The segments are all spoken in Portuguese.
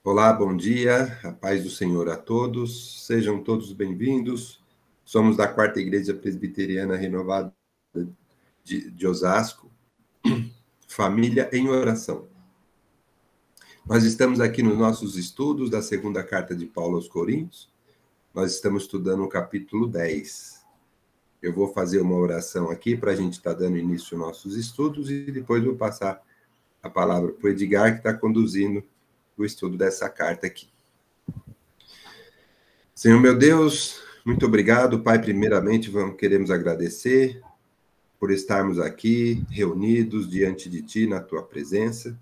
Olá, bom dia, a paz do Senhor a todos, sejam todos bem-vindos. Somos da Quarta Igreja Presbiteriana Renovada de Osasco, Família em Oração. Nós estamos aqui nos nossos estudos da segunda carta de Paulo aos Coríntios, nós estamos estudando o capítulo 10. Eu vou fazer uma oração aqui para a gente estar dando início aos nossos estudos e depois vou passar a palavra para o Edgar, que está conduzindo o estudo dessa carta aqui. Senhor meu Deus, muito obrigado, Pai. Primeiramente, queremos agradecer por estarmos aqui, reunidos diante de Ti, na Tua presença.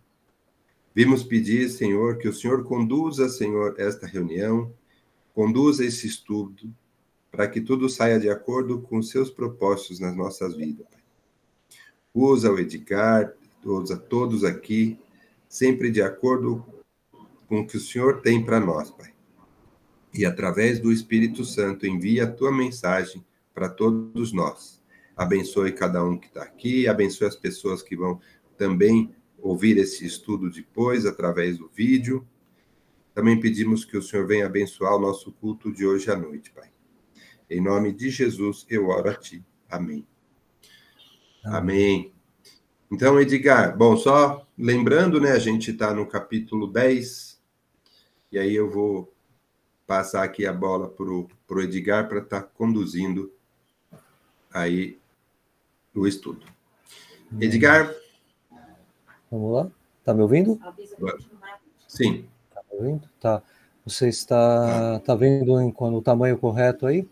Vimos pedir, Senhor, que o Senhor conduza, Senhor, esta reunião, conduza esse estudo, para que tudo saia de acordo com os Seus propósitos nas nossas vidas, Pai. Usa o Edgar, usa todos aqui, sempre de acordo com o que o Senhor tem para nós, Pai. E através do Espírito Santo, envia a tua mensagem para todos nós. Abençoe cada um que está aqui, abençoe as pessoas que vão também ouvir esse estudo depois, através do vídeo. Também pedimos que o Senhor venha abençoar o nosso culto de hoje à noite, Pai. Em nome de Jesus, eu oro a Ti. Amém. Amém. Então, Edgar, bom, só lembrando, né, a gente está no capítulo 10, e aí eu vou passar aqui a bola para o Edgar para estar conduzindo aí o estudo. Edgar? Vamos lá? Tá me ouvindo? Sim. Tá me ouvindo? Tá. Você está vendo o tamanho correto aí?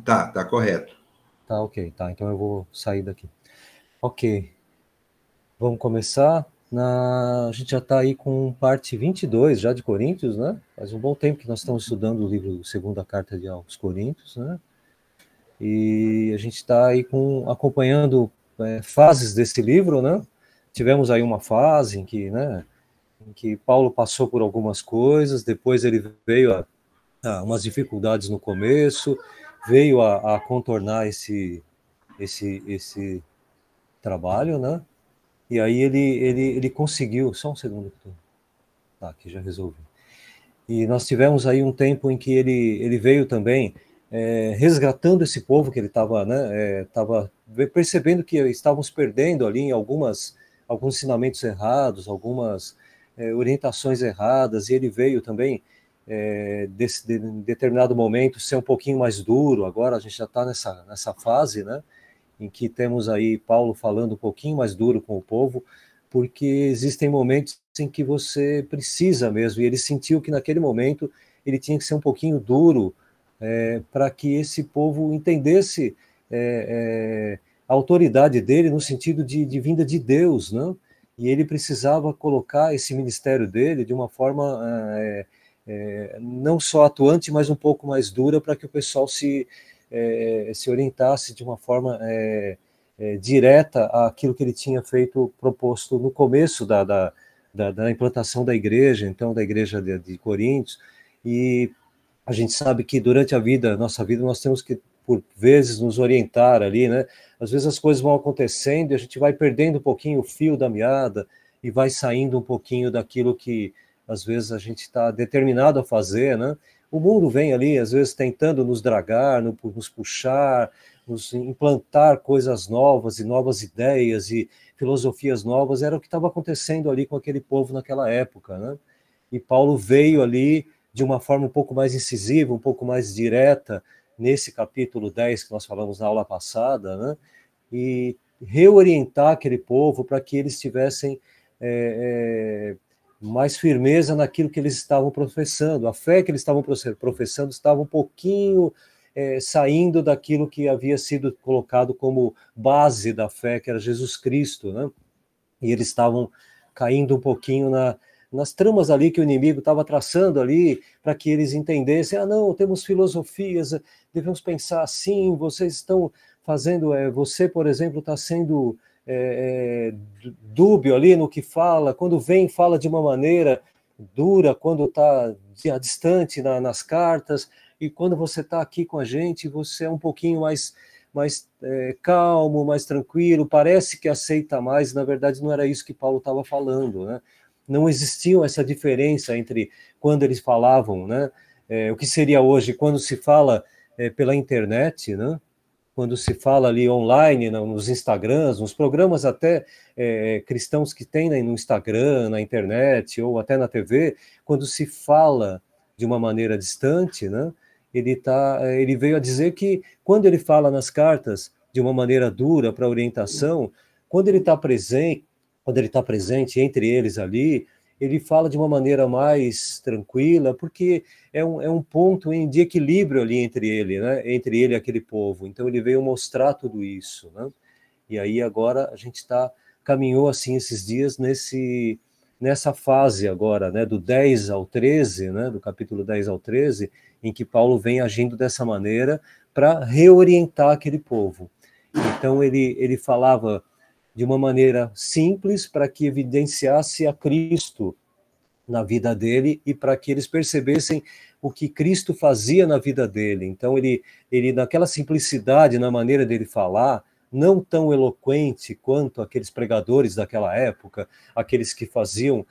Tá correto. Tá, ok. Tá, então eu vou sair daqui. Ok. Vamos começar. A gente já está aí com parte 22 já de Coríntios, né? Faz um bom tempo que nós estamos estudando o livro Segunda Carta aos Coríntios, né? E a gente está aí acompanhando fases desse livro, né? Tivemos aí uma fase em que Paulo passou por algumas coisas, depois ele veio a umas dificuldades no começo, veio a contornar esse trabalho, né? E aí ele conseguiu, só um segundo, tá, aqui já resolvi. E nós tivemos aí um tempo em que ele veio também resgatando esse povo que ele estava, né, estava percebendo que estávamos perdendo ali em alguns ensinamentos errados, algumas orientações erradas, e ele veio também de determinado momento ser um pouquinho mais duro. Agora a gente já está nessa fase, né, em que temos aí Paulo falando um pouquinho mais duro com o povo, porque existem momentos em que você precisa mesmo, e ele sentiu que naquele momento ele tinha que ser um pouquinho duro para que esse povo entendesse a autoridade dele no sentido de vinda de Deus, né? E ele precisava colocar esse ministério dele de uma forma não só atuante, mas um pouco mais dura, para que o pessoal se orientasse de uma forma direta àquilo que ele tinha proposto no começo da implantação da igreja, então da igreja de Coríntios. E a gente sabe que durante nossa vida, nós temos que, por vezes, nos orientar ali, né? Às vezes as coisas vão acontecendo e a gente vai perdendo um pouquinho o fio da meada e vai saindo um pouquinho daquilo que, às vezes, a gente está determinado a fazer, né? O mundo vem ali, às vezes, tentando nos dragar, nos puxar, nos implantar coisas novas e novas ideias e filosofias novas. Era o que estava acontecendo ali com aquele povo naquela época, né? E Paulo veio ali de uma forma um pouco mais incisiva, um pouco mais direta, nesse capítulo 10 que nós falamos na aula passada, né? E reorientar aquele povo para que eles tivessem mais firmeza naquilo que eles estavam professando. A fé que eles estavam professando estava um pouquinho saindo daquilo que havia sido colocado como base da fé, que era Jesus Cristo, né? E eles estavam caindo um pouquinho nas tramas ali que o inimigo estava traçando ali, para que eles entendessem, não, temos filosofias, devemos pensar assim, vocês estão fazendo, você, por exemplo, está sendo dúbio ali no que fala, quando vem, fala de uma maneira dura, quando está distante nas cartas, e quando você está aqui com a gente, você é um pouquinho mais calmo, mais tranquilo, parece que aceita mais, na verdade não era isso que Paulo estava falando, né? não existia essa diferença entre quando eles falavam, né, o que seria hoje quando se fala pela internet, né, quando se fala ali online, nos Instagrams, nos programas até cristãos que tem no Instagram, na internet, ou até na TV, quando se fala de uma maneira distante, né, ele veio a dizer que quando ele fala nas cartas de uma maneira dura para orientação, quando ele está presente entre eles ali, ele fala de uma maneira mais tranquila, porque é um ponto de equilíbrio ali entre ele, né? Entre ele e aquele povo. Então ele veio mostrar tudo isso, né? E aí agora a gente caminhou assim esses dias nessa fase agora, né? Do 10 ao 13, né? Do capítulo 10 ao 13, em que Paulo vem agindo dessa maneira para reorientar aquele povo. Então ele falava de uma maneira simples para que evidenciasse a Cristo na vida dele e para que eles percebessem o que Cristo fazia na vida dele. Então ele naquela simplicidade na maneira dele falar, não tão eloquente quanto aqueles pregadores daquela época, aqueles que faziam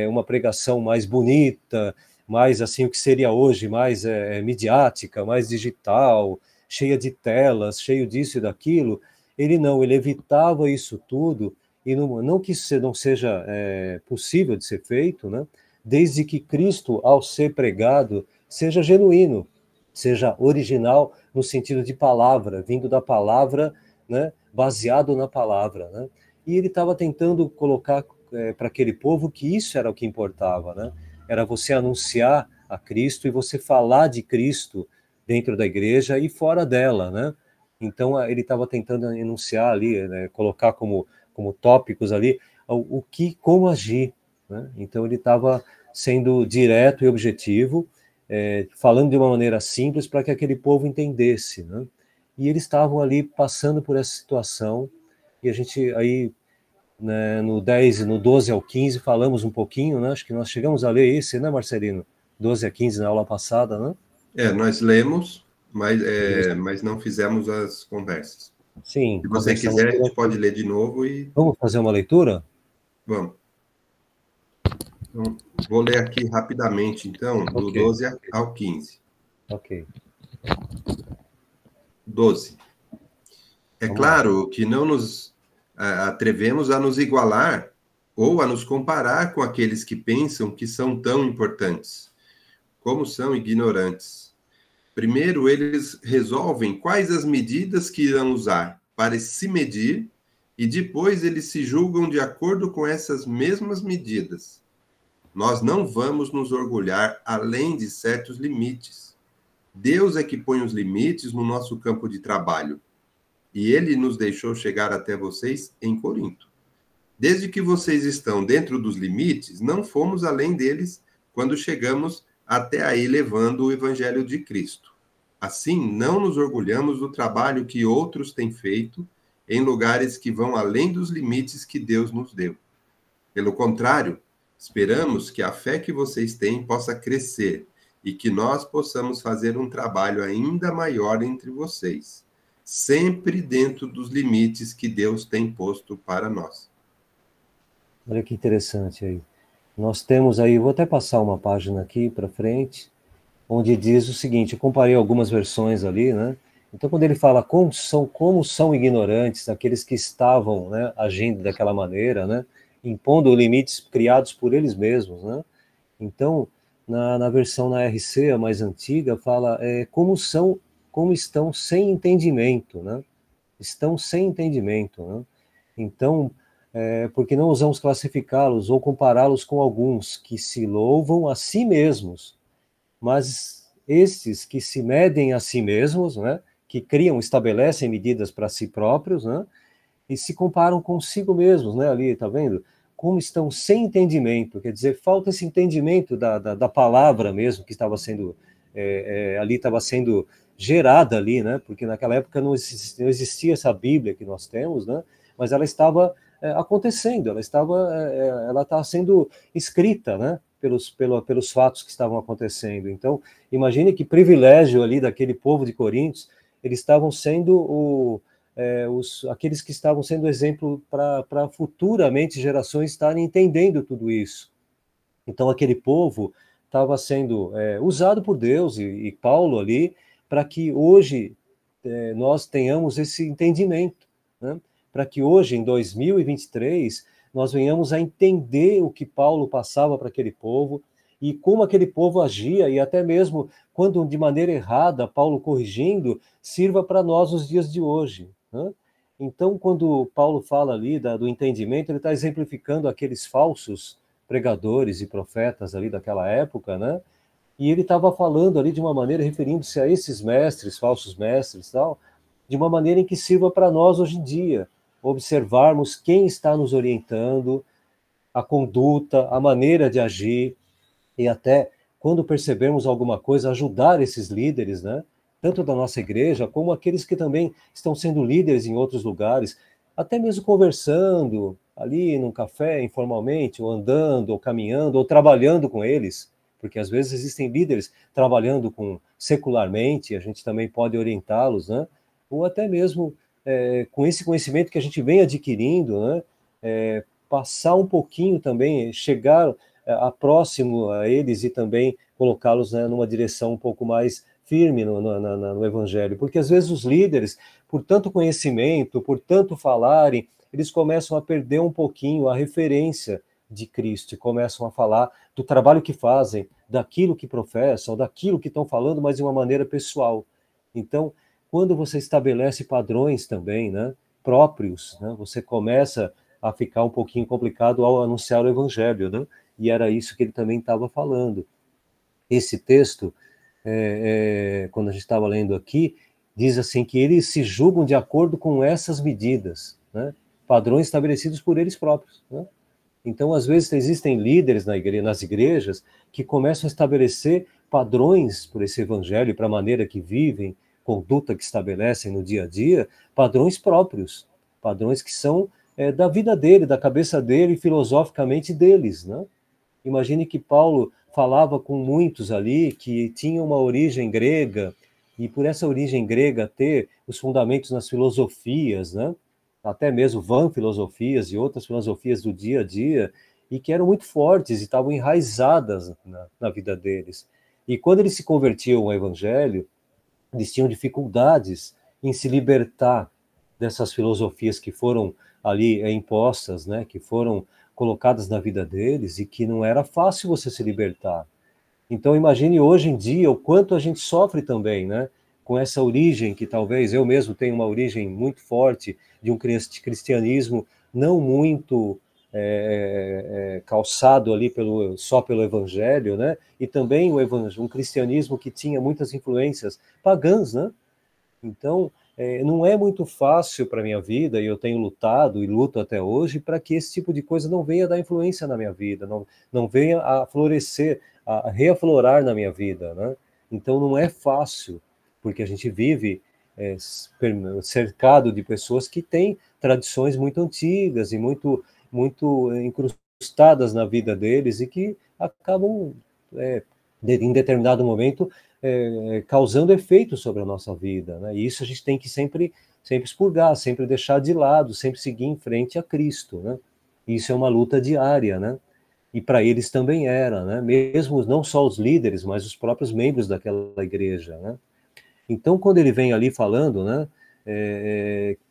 uma pregação mais bonita, mais assim o que seria hoje, mais midiática, mais digital, cheia de telas, cheio disso e daquilo. Ele evitava isso tudo, e não que isso não seja possível de ser feito, né? Desde que Cristo, ao ser pregado, seja genuíno, seja original no sentido de palavra, vindo da palavra, né? Baseado na palavra, né? E ele estava tentando colocar para aquele povo que isso era o que importava, né? Era você anunciar a Cristo e você falar de Cristo dentro da igreja e fora dela, né? Então ele estava tentando enunciar ali, né, colocar como tópicos ali como agir, né? Então ele estava sendo direto e objetivo, falando de uma maneira simples para que aquele povo entendesse, né? E eles estavam ali passando por essa situação, e a gente aí, né, no 12 ao 15 falamos um pouquinho, né? Acho que nós chegamos a ler esse, né, Marcelino? 12 a 15 na aula passada, né? Nós lemos, mas não fizemos as conversas. Sim. Se você quiser, a gente pode ler de novo e... Vamos fazer uma leitura? Vamos. Então, vou ler aqui rapidamente, então, do 12 ao 15. Ok. 12. É claro que não nos atrevemos a nos igualar ou a nos comparar com aqueles que pensam que são tão importantes, como são ignorantes. Primeiro, eles resolvem quais as medidas que irão usar para se medir, e depois eles se julgam de acordo com essas mesmas medidas. Nós não vamos nos orgulhar além de certos limites. Deus é que põe os limites no nosso campo de trabalho, e ele nos deixou chegar até vocês em Corinto. Desde que vocês estão dentro dos limites, não fomos além deles quando chegamos até aí levando o evangelho de Cristo. Assim, não nos orgulhamos do trabalho que outros têm feito em lugares que vão além dos limites que Deus nos deu. Pelo contrário, esperamos que a fé que vocês têm possa crescer e que nós possamos fazer um trabalho ainda maior entre vocês, sempre dentro dos limites que Deus tem posto para nós. Olha que interessante aí. Nós temos aí, vou até passar uma página aqui para frente, onde diz o seguinte, eu comparei algumas versões ali, né? Então, quando ele fala como são ignorantes aqueles que estavam, né, agindo daquela maneira, né, impondo limites criados por eles mesmos, né? Então, na versão na RC, a mais antiga, fala como estão sem entendimento, né? Estão sem entendimento, né? Então, porque não ousamos classificá-los ou compará-los com alguns que se louvam a si mesmos, mas estes que se medem a si mesmos, né? Que estabelecem medidas para si próprios, né? E se comparam consigo mesmos, né? Ali, tá vendo? Como estão sem entendimento, quer dizer, falta esse entendimento da palavra mesmo que estava sendo, ali estava sendo gerada ali, né? Porque naquela época não existia essa Bíblia que nós temos, né? Mas ela estava acontecendo, ela está sendo escrita, né? Pelos fatos que estavam acontecendo. Então, imagine que privilégio ali daquele povo de Coríntios, eles estavam sendo aqueles que estavam sendo exemplo para futuramente gerações estarem entendendo tudo isso. Então, aquele povo estava sendo usado por Deus e Paulo ali, para que hoje nós tenhamos esse entendimento, né? Para que hoje, em 2023, nós venhamos a entender o que Paulo passava para aquele povo e como aquele povo agia, e até mesmo quando de maneira errada, Paulo corrigindo, sirva para nós nos dias de hoje, né? Então, quando Paulo fala ali do entendimento, ele está exemplificando aqueles falsos pregadores e profetas ali daquela época, né? E ele estava falando ali de uma maneira, referindo-se a esses mestres, falsos mestres, tal, de uma maneira em que sirva para nós hoje em dia, observarmos quem está nos orientando, a conduta, a maneira de agir, e até, quando percebermos alguma coisa, ajudar esses líderes, né? Tanto da nossa igreja, como aqueles que também estão sendo líderes em outros lugares, até mesmo conversando ali num café, informalmente, ou andando, ou caminhando, ou trabalhando com eles, porque às vezes existem líderes trabalhando secularmente, a gente também pode orientá-los, né? Ou até mesmo com esse conhecimento que a gente vem adquirindo, né? Passar um pouquinho também, chegar a próximo a eles e também colocá-los, né, numa direção um pouco mais firme no Evangelho, porque às vezes os líderes, por tanto conhecimento, por tanto falarem, eles começam a perder um pouquinho a referência de Cristo e começam a falar do trabalho que fazem, daquilo que professam, daquilo que estão falando, mas de uma maneira pessoal. Então, quando você estabelece padrões também, né, próprios, né, você começa a ficar um pouquinho complicado ao anunciar o Evangelho, né? E era isso que ele também estava falando. Esse texto, quando a gente estava lendo aqui, diz assim que eles se julgam de acordo com essas medidas, né? Padrões estabelecidos por eles próprios, né? Então, às vezes, existem líderes nas igrejas que começam a estabelecer padrões por esse evangelho, para a maneira que vivem, conduta que estabelecem no dia a dia, padrões próprios, padrões que são da vida dele, da cabeça dele, filosoficamente deles, né? Imagine que Paulo falava com muitos ali que tinham uma origem grega, e por essa origem grega ter os fundamentos nas filosofias, né? Até mesmo vã filosofias e outras filosofias do dia a dia, e que eram muito fortes e estavam enraizadas na vida deles. E quando eles se convertiam ao evangelho, eles tinham dificuldades em se libertar dessas filosofias que foram ali impostas, né, que foram colocadas na vida deles e que não era fácil você se libertar. Então imagine hoje em dia o quanto a gente sofre também, né, com essa origem que talvez eu mesmo tenho uma origem muito forte de um cristianismo não muito calçado ali só pelo evangelho, né, e também um cristianismo que tinha muitas influências pagãs, né. Então, não é muito fácil para a minha vida, e eu tenho lutado e luto até hoje, para que esse tipo de coisa não venha dar influência na minha vida, não venha a florescer, a reaflorar na minha vida, né? Então, não é fácil, porque a gente vive cercado de pessoas que têm tradições muito antigas e muito, muito incrustadas na vida deles e que acabam, em determinado momento, causando efeito sobre a nossa vida, né? E isso a gente tem que sempre expurgar, sempre deixar de lado, sempre seguir em frente a Cristo, né? Isso é uma luta diária, né? E para eles também era, né? Mesmo não só os líderes, mas os próprios membros daquela igreja, né? Então, quando ele vem ali falando, né,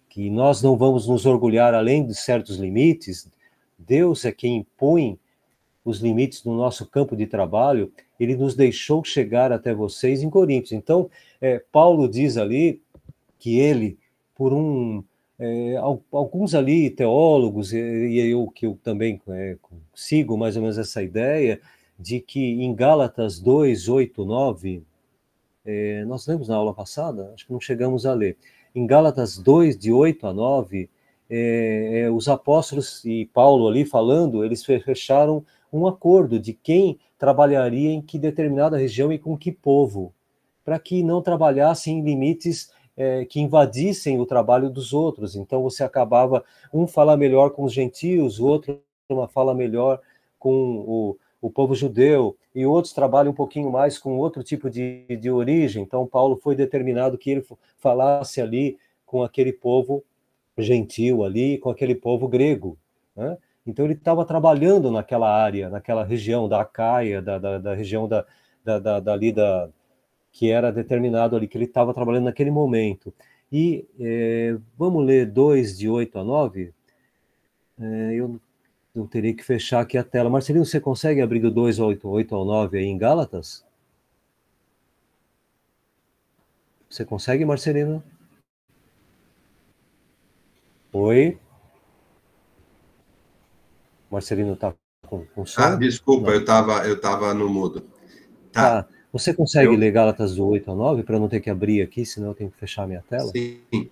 que nós não vamos nos orgulhar além de certos limites, Deus é quem impõe os limites do nosso campo de trabalho, ele nos deixou chegar até vocês em Coríntios. Então, Paulo diz ali que ele, por alguns ali teólogos, que eu também sigo mais ou menos essa ideia, de que em Gálatas 2, 8, 9, nós lemos na aula passada, acho que não chegamos a ler, em Gálatas 2, de 8 a 9, os apóstolos e Paulo ali falando, eles fecharam um acordo de quem trabalharia em que determinada região e com que povo, para que não trabalhassem em limites que invadissem o trabalho dos outros. Então você acabava, um fala melhor com os gentios, o outro fala melhor com o povo judeu, e outros trabalham um pouquinho mais com outro tipo de origem. Então Paulo foi determinado que ele falasse ali com aquele povo gentil ali, com aquele povo grego, né? Então ele estava trabalhando naquela área, naquela região da Acaia, da região dali que era determinado ali, que ele estava trabalhando naquele momento. E vamos ler 2, de 8 a 9? Eu teria que fechar aqui a tela. Marcelino, você consegue abrir do 2 ao 8 ao 9 aí em Gálatas? Você consegue, Marcelino? Oi? Marcelino está com som? Desculpa, eu tava no mudo. Tá. Você consegue ler Gálatas do 8 ao 9 para não ter que abrir aqui, senão eu tenho que fechar minha tela? Sim.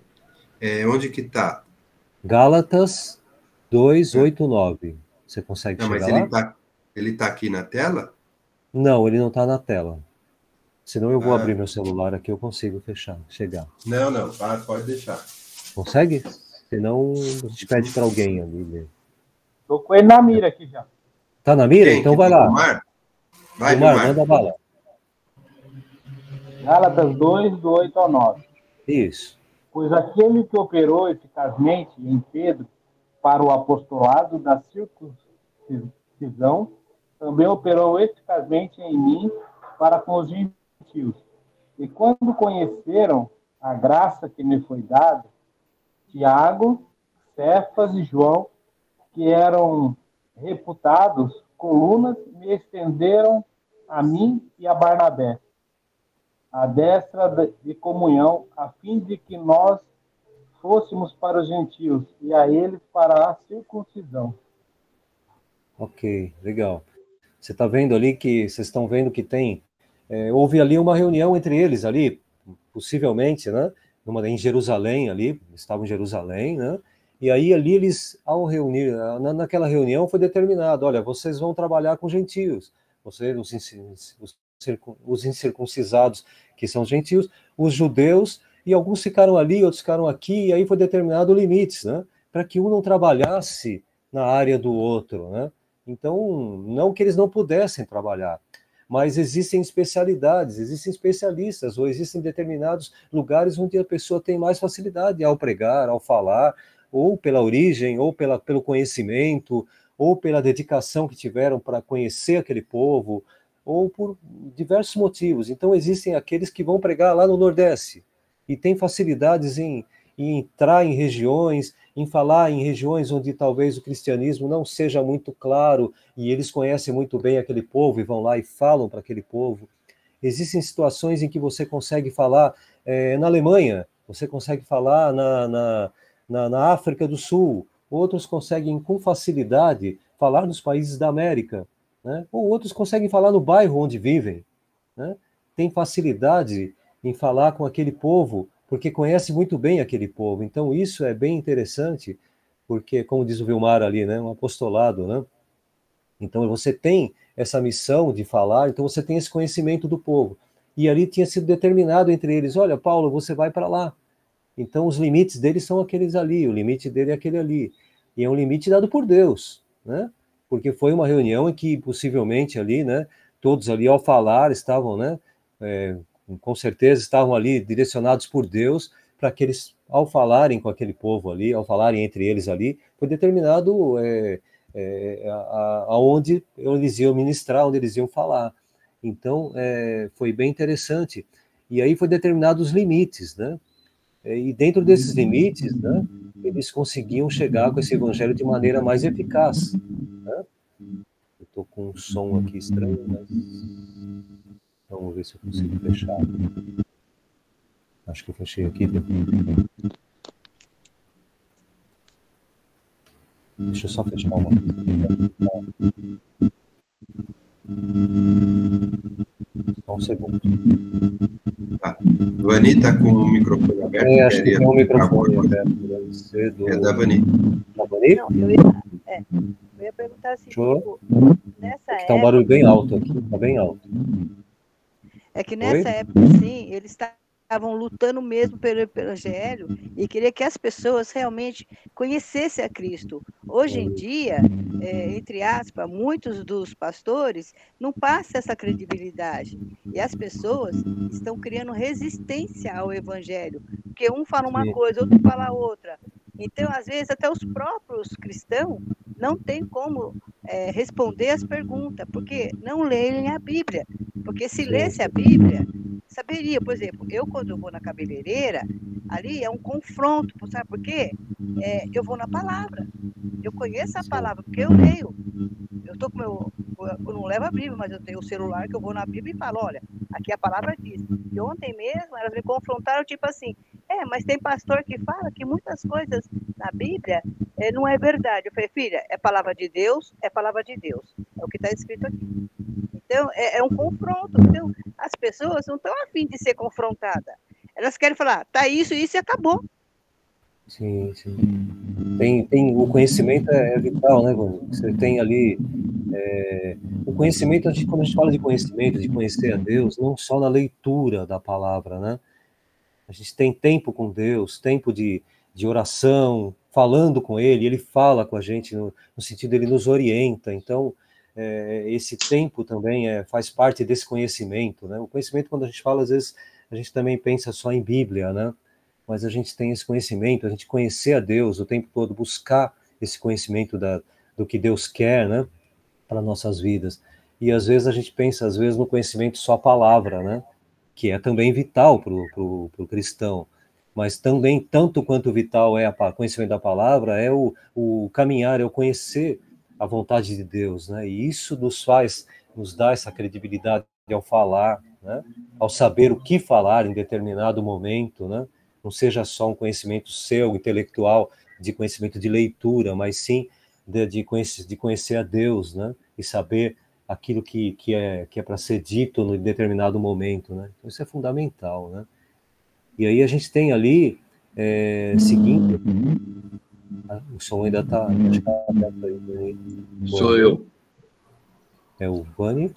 Onde que está? Gálatas 2, 8, 9. Você consegue chegar lá? Mas ele tá aqui na tela? Não, ele não está na tela. Senão eu vou abrir meu celular aqui, eu consigo chegar. Não, pode deixar. Consegue? Senão a gente pede para alguém ali ler. Tô com ele na mira aqui já. Tá na mira? Então vai lá. Vai, Vilmar, manda bala. Gálatas 2, do 8 ao 9. Isso. Pois aquele que operou eficazmente em Pedro para o apostolado da circuncisão, também operou eficazmente em mim para com os gentios. E quando conheceram a graça que me foi dada, Tiago, Cefas e João, que eram reputados colunas, me estenderam a mim e a Barnabé a destra de comunhão, a fim de que nós fôssemos para os gentios e a eles para a circuncisão. Ok, legal. Vocês estão vendo que houve ali uma reunião entre eles ali, possivelmente, né? Em Jerusalém ali, estavam em Jerusalém, né? E aí ali eles, ao reunir, naquela reunião foi determinado, olha, vocês vão trabalhar com gentios, os incircuncisados, que são os gentios, os judeus, e alguns ficaram ali, outros ficaram aqui, e aí foi determinado limites, né? Para que um não trabalhasse na área do outro, né? Então, não que eles não pudessem trabalhar, mas existem especialidades, existem especialistas, ou existem determinados lugares onde a pessoa tem mais facilidade ao pregar, ao falar, ou pela origem, ou pelo conhecimento, ou pela dedicação que tiveram para conhecer aquele povo, ou por diversos motivos. Então, existem aqueles que vão pregar lá no Nordeste, e têm facilidades em entrar em regiões, em falar em regiões onde talvez o cristianismo não seja muito claro, e eles conhecem muito bem aquele povo, e vão lá e falam para aquele povo. Existem situações em que você consegue falar na Alemanha, você consegue falar na África do Sul, outros conseguem com facilidade falar nos países da América, né? Ou outros conseguem falar no bairro onde vivem, né? Tem facilidade em falar com aquele povo, porque conhece muito bem aquele povo. Então isso é bem interessante, porque, como diz o Vilmar ali, né, um apostolado, né? Então você tem essa missão de falar, então você tem esse conhecimento do povo. E ali tinha sido determinado entre eles, olha, Paulo, você vai para lá. Então os limites deles são aqueles ali, o limite dele é aquele ali. E é um limite dado por Deus, né? Porque foi uma reunião em que possivelmente ali, né, todos ali ao falar estavam, né, com certeza estavam ali direcionados por Deus para que eles, ao falarem com aquele povo ali, ao falarem entre eles ali, foi determinado aonde eles iam ministrar, onde eles iam falar. Então, foi bem interessante. E aí foi determinados os limites, né? E dentro desses limites, né, eles conseguiam chegar com esse evangelho de maneira mais eficaz, né? Eu estou com um som aqui estranho, mas vamos ver se eu consigo fechar. Acho que eu fechei aqui. Deixa eu só fechar uma. Só um segundo. Vani está com o microfone aberto. Acho que tem um microfone aberto. Deve ser do... É da Vani. Da Vani? Não, eu ia perguntar assim, tipo, nessa época... Tá um barulho bem alto aqui, tá bem alto. É que nessa época, assim, eles estavam lutando mesmo pelo evangelho e queria que as pessoas realmente conhecessem a Cristo. Hoje em dia, entre aspas, muitos dos pastores não passam essa credibilidade. E as pessoas estão criando resistência ao evangelho, Porque um fala uma coisa, outro fala outra. Então, às vezes, até os próprios cristãos não têm como responder as perguntas, porque não leem a Bíblia. Porque se lesse a Bíblia, saberia, por exemplo, eu quando eu vou na cabeleireira, ali é um confronto, sabe por quê? Eu vou na palavra, eu conheço a palavra, porque eu leio. Eu tô com eu não levo a Bíblia, mas eu tenho o celular que eu vou na Bíblia e falo, olha, aqui a palavra diz. E ontem mesmo elas me confrontaram, tipo assim, mas tem pastor que fala que muitas coisas na Bíblia não é verdade. Eu falei, filha, é palavra de Deus, é palavra de Deus. É o que está escrito aqui. Então, é um confronto. Então, as pessoas não estão a fim de ser confrontadas. Elas querem falar, tá isso e acabou. Sim, sim. O conhecimento é vital, né, Vânia? Você tem ali o conhecimento, quando a gente fala de conhecimento, de conhecer a Deus, não só na leitura da palavra, né? A gente tem tempo com Deus, tempo de oração, falando com Ele fala com a gente, no sentido, Ele nos orienta. Então, esse tempo também faz parte desse conhecimento, né? O conhecimento, quando a gente fala, às vezes, a gente também pensa só em Bíblia, né? Mas a gente tem esse conhecimento, a gente conhecer a Deus o tempo todo, buscar esse conhecimento do que Deus quer, né? Para nossas vidas. E às vezes a gente pensa, às vezes, no conhecimento só a palavra, né? Que é também vital para o cristão, mas também, tanto quanto vital é o conhecimento da palavra, é o caminhar, é o conhecer a vontade de Deus, né? E isso nos dá essa credibilidade ao falar, né? Ao saber o que falar em determinado momento, né? Não seja só um conhecimento seu, intelectual, de conhecimento de leitura, mas sim de conhecer a Deus, né? E saber aquilo que é para ser dito em determinado momento, né? Então, isso é fundamental, né? E aí a gente tem ali, seguindo... O som ainda está... Sou eu. É o Vani?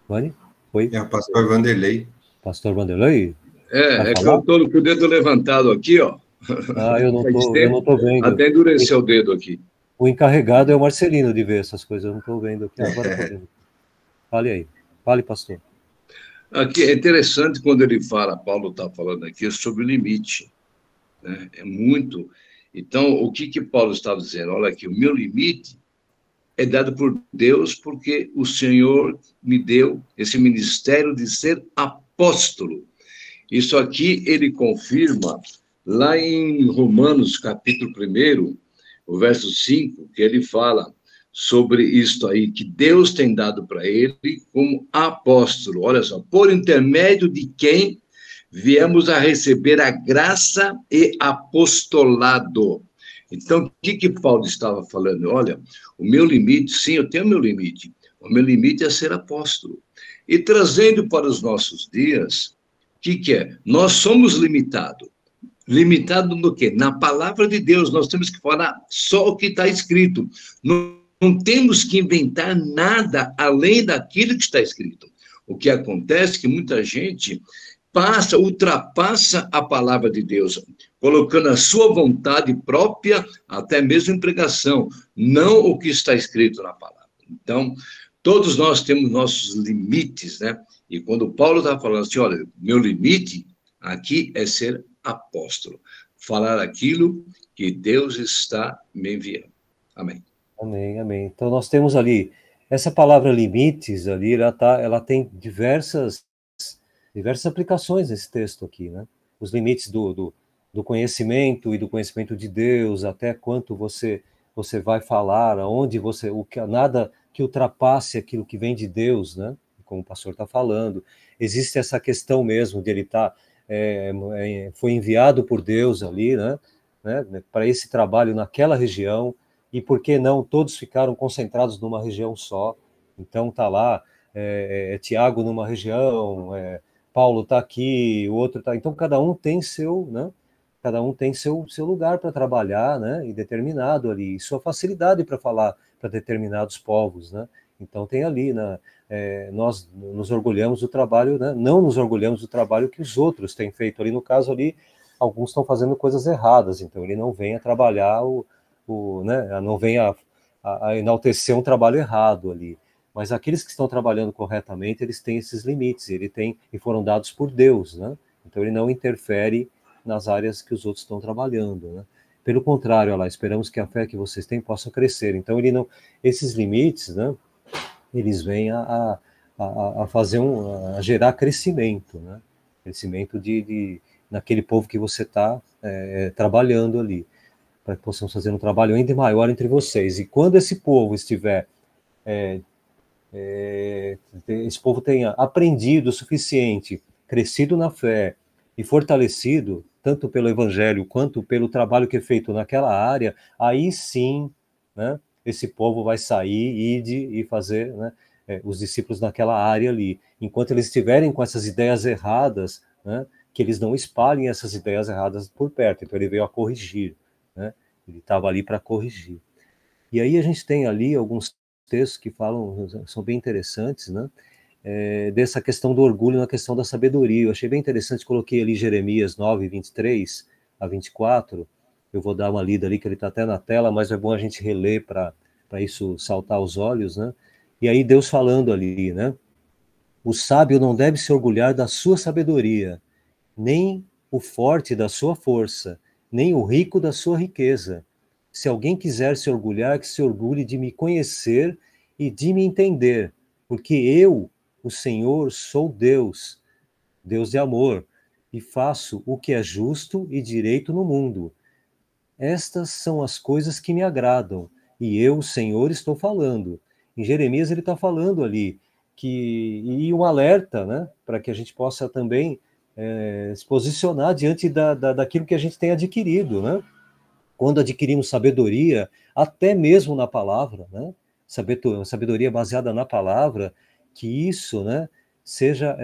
Vani? Oi? É o pastor Vanderlei. Pastor Vanderlei? É que eu estou com o dedo levantado aqui, ó. Eu não estou vendo. Até endureceu o dedo aqui. O encarregado é o Marcelino de ver essas coisas, eu não estou vendo aqui. Agora estou vendo. Fale aí. Fale, pastor. Aqui é interessante quando ele fala, Paulo está falando aqui, sobre o limite. Né? É muito. Então, o que Paulo está dizendo? Olha aqui, o meu limite é dado por Deus porque o Senhor me deu esse ministério de ser apóstolo. Isso aqui ele confirma lá em Romanos, capítulo 1, o verso 5, que ele fala sobre isto aí, que Deus tem dado para ele como apóstolo. Olha só, por intermédio de quem viemos a receber a graça e apostolado. Então, o que Paulo estava falando? Olha, o meu limite, sim, eu tenho meu limite. O meu limite é ser apóstolo. E trazendo para os nossos dias, o que é? Nós somos limitados. Limitado no quê? Na palavra de Deus. Nós temos que falar só o que está escrito. Não temos que inventar nada além daquilo que está escrito. O que acontece é que muita gente ultrapassa a palavra de Deus, colocando a sua vontade própria, até mesmo em pregação, não o que está escrito na palavra. Então, todos nós temos nossos limites, né? E quando Paulo está falando assim, olha, meu limite aqui é ser apóstolo, falar aquilo que Deus está me enviando. Amém. Amém, amém. Então, nós temos ali, essa palavra limites ali, ela tem diversas aplicações nesse texto aqui, né? Os limites do conhecimento e do conhecimento de Deus, até quanto você vai falar, aonde nada que ultrapasse aquilo que vem de Deus, né? Como o pastor está falando. Existe essa questão mesmo de ele foi enviado por Deus ali, né? Para esse trabalho naquela região, e por que não todos ficaram concentrados numa região só? Então está lá, Tiago numa região, Paulo está aqui, o outro está... Então cada um tem seu, né? Cada um tem seu lugar para trabalhar, né? E determinado ali, e sua facilidade para falar para determinados povos, né? Então tem ali, né? Nós nos orgulhamos do trabalho, né? Não nos orgulhamos do trabalho que os outros têm feito ali. No caso ali, alguns estão fazendo coisas erradas, então ele não vem a trabalhar né? Não vem a enaltecer um trabalho errado ali. Mas aqueles que estão trabalhando corretamente, eles têm esses limites, e foram dados por Deus, né? Então, ele não interfere nas áreas que os outros estão trabalhando, né? Pelo contrário, olha lá, esperamos que a fé que vocês têm possa crescer. Então, ele não, esses limites, né, eles vêm a fazer a gerar crescimento, né? Crescimento naquele povo que você está trabalhando ali, para que possamos fazer um trabalho ainda maior entre vocês. E quando esse povo estiver, esse povo tenha aprendido o suficiente, crescido na fé e fortalecido, tanto pelo evangelho quanto pelo trabalho que é feito naquela área, aí sim, né, esse povo vai sair e fazer, né, os discípulos naquela área ali. Enquanto eles estiverem com essas ideias erradas, né, que eles não espalhem essas ideias erradas por perto. Então ele veio a corrigir, né? Ele estava ali para corrigir. E aí a gente tem ali alguns textos que falam, são bem interessantes, né? Dessa questão do orgulho na questão da sabedoria. Eu achei bem interessante, coloquei ali Jeremias 9, 23 a 24, eu vou dar uma lida ali, que ele está até na tela, mas é bom a gente reler para isso saltar aos olhos, né? E aí Deus falando ali, né? O sábio não deve se orgulhar da sua sabedoria, nem o forte da sua força, nem o rico da sua riqueza. Se alguém quiser se orgulhar, que se orgulhe de me conhecer e de me entender, porque eu, o Senhor, sou Deus, Deus de amor, e faço o que é justo e direito no mundo. Estas são as coisas que me agradam, e eu, o Senhor, estou falando. Em Jeremias ele está falando ali, e um alerta, né, para que a gente possa também se posicionar diante daquilo que a gente tem adquirido, né? Quando adquirimos sabedoria, até mesmo na palavra, né? Sabedoria baseada na palavra, que isso, né, seja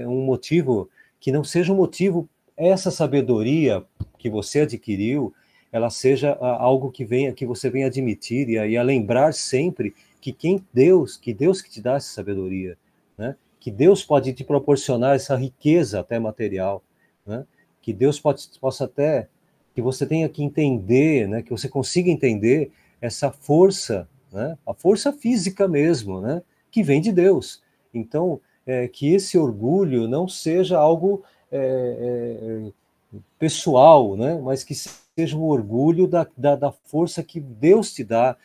um motivo, que não seja um motivo, essa sabedoria que você adquiriu, ela seja algo que você venha admitir e a lembrar sempre que Deus que te dá essa sabedoria, né? Que Deus pode te proporcionar essa riqueza até material, né? Que Deus possa até, que você tenha que entender, né? Que você consiga entender essa força, né? A força física mesmo, né? Que vem de Deus. Então, que esse orgulho não seja algo pessoal, né? Mas que seja um orgulho da força que Deus te dá,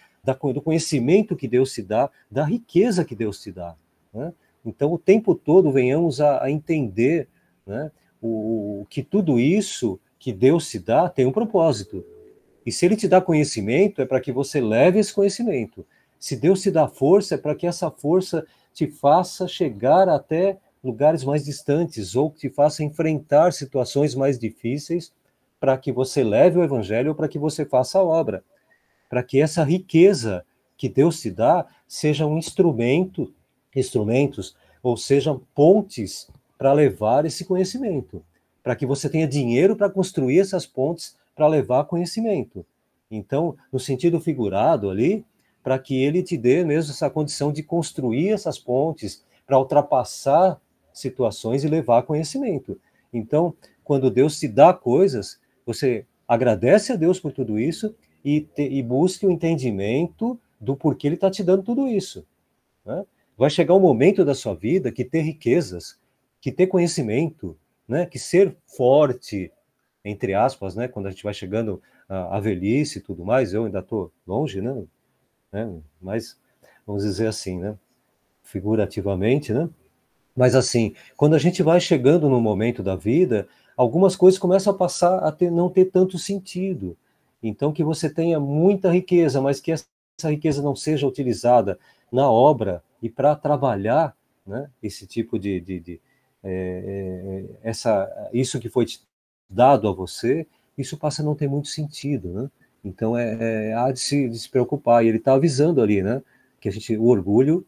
do conhecimento que Deus te dá, da riqueza que Deus te dá, né? Então, o tempo todo venhamos a entender, né, que tudo isso que Deus te dá tem um propósito. E se Ele te dá conhecimento, é para que você leve esse conhecimento. Se Deus te dá força, é para que essa força te faça chegar até lugares mais distantes, ou que te faça enfrentar situações mais difíceis, para que você leve o Evangelho ou para que você faça a obra. Para que essa riqueza que Deus te dá seja um instrumentos, ou sejam pontes para levar esse conhecimento, para que você tenha dinheiro para construir essas pontes para levar conhecimento. Então, no sentido figurado ali, para que ele te dê mesmo essa condição de construir essas pontes para ultrapassar situações e levar conhecimento. Então, quando Deus te dá coisas, você agradece a Deus por tudo isso e busque o entendimento do porquê Ele está te dando tudo isso, né? Vai chegar um momento da sua vida que ter riquezas, que ter conhecimento, né, que ser forte, entre aspas, né, quando a gente vai chegando à velhice e tudo mais, eu ainda estou longe, né, mas vamos dizer assim, né, figurativamente, né, mas assim, quando a gente vai chegando no momento da vida, algumas coisas começam a passar a não ter tanto sentido. Então, que você tenha muita riqueza, mas que essa riqueza não seja utilizada na obra e para trabalhar, né, esse tipo isso que foi dado a você, isso passa a não ter muito sentido, né? Então há de se preocupar. E ele está avisando ali, né, que o orgulho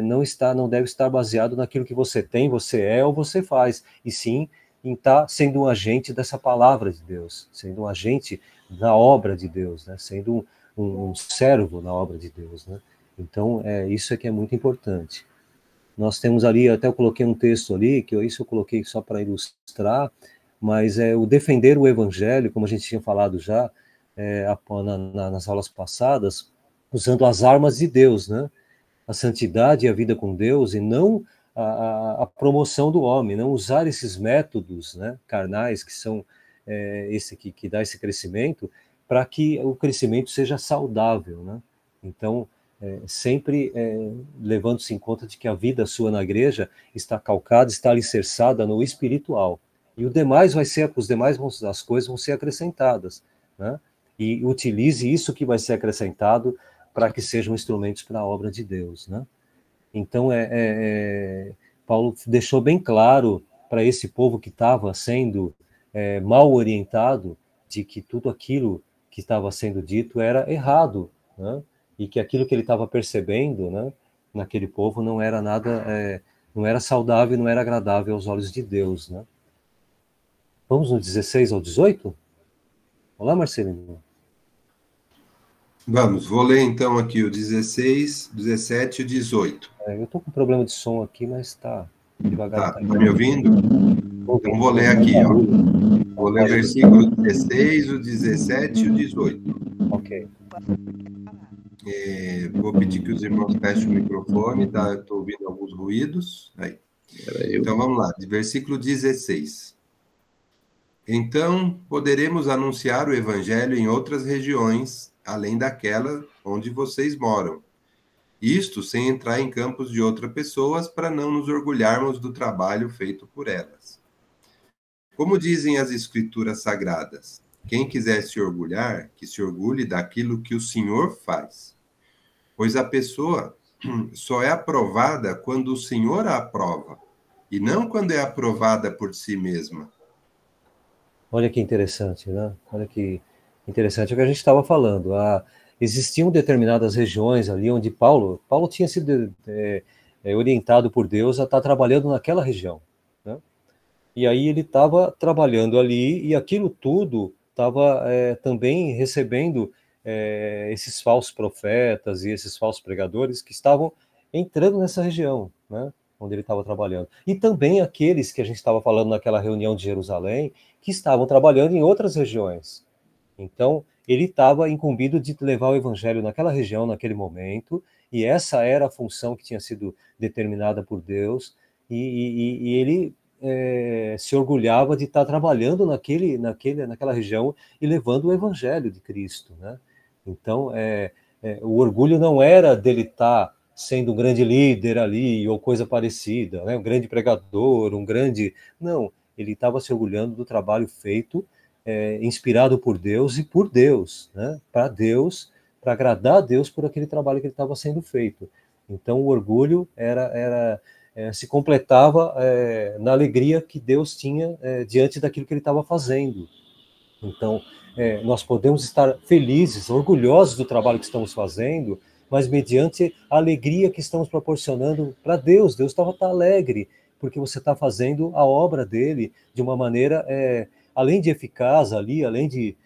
não deve estar baseado naquilo que você tem, você é ou você faz, e sim em estar sendo um agente dessa palavra de Deus, sendo um agente na obra de Deus, né, sendo um servo na obra de Deus, né? Então, isso é que é muito importante. Nós temos ali, até eu coloquei um texto ali, isso eu coloquei só para ilustrar, mas o defender o evangelho, como a gente tinha falado já nas aulas passadas, usando as armas de Deus, né? A santidade e a vida com Deus, e não a promoção do homem, não usar esses métodos, né, carnais, que são esse que dá esse crescimento, para que o crescimento seja saudável, né? Então, sempre levando-se em conta de que a vida sua na igreja está calcada, está alicerçada no espiritual. E o demais as coisas vão ser acrescentadas, né? E utilize isso que vai ser acrescentado para que sejam instrumentos para a obra de Deus, né? Então, Paulo deixou bem claro para esse povo que estava sendo mal orientado, de que tudo aquilo que estava sendo dito era errado, né? E que aquilo que ele estava percebendo, né, naquele povo não era nada, não era saudável, não era agradável aos olhos de Deus, né? Vamos no 16 ao 18? Olá, Marcelino. Vamos, vou ler então aqui o 16, 17 e 18. Eu estou com problema de som aqui, mas está devagar. Tá me ouvindo? Então vou ler aqui, ó. Vou ler o versículo 16, o 17 e o 18. Ok. Vou pedir que os irmãos fechem o microfone, tá? Estou ouvindo alguns ruídos. Aí. Então vamos lá, de versículo 16. Então poderemos anunciar o evangelho em outras regiões, além daquela onde vocês moram. Isto sem entrar em campos de outras pessoas, para não nos orgulharmos do trabalho feito por elas. Como dizem as Escrituras Sagradas, quem quiser se orgulhar, que se orgulhe daquilo que o Senhor faz. Pois a pessoa só é aprovada quando o Senhor a aprova, e não quando é aprovada por si mesma. Olha que interessante, né? Olha que interessante o que a gente estava falando. Existiam determinadas regiões ali onde Paulo tinha sido orientado por Deus a estar trabalhando naquela região, né? E aí ele estava trabalhando ali, e aquilo tudo estava também recebendo esses falsos profetas e esses falsos pregadores que estavam entrando nessa região, né, onde ele estava trabalhando. E também aqueles que a gente estava falando naquela reunião de Jerusalém, que estavam trabalhando em outras regiões. Então, ele estava incumbido de levar o evangelho naquela região, naquele momento, e essa era a função que tinha sido determinada por Deus, e ele se orgulhava de estar trabalhando naquela região e levando o evangelho de Cristo, né? Então, o orgulho não era dele estar sendo um grande líder ali, ou coisa parecida, né? Um grande pregador, Não, ele estava se orgulhando do trabalho feito, inspirado por Deus e por Deus, né? Para Deus, para agradar a Deus por aquele trabalho que ele estava sendo feito. Então, o orgulho se completava na alegria que Deus tinha diante daquilo que ele estava fazendo. Então, nós podemos estar felizes, orgulhosos do trabalho que estamos fazendo, mas mediante a alegria que estamos proporcionando para Deus. Deus está alegre, porque você está fazendo a obra dele de uma maneira, além de eficaz ali, além de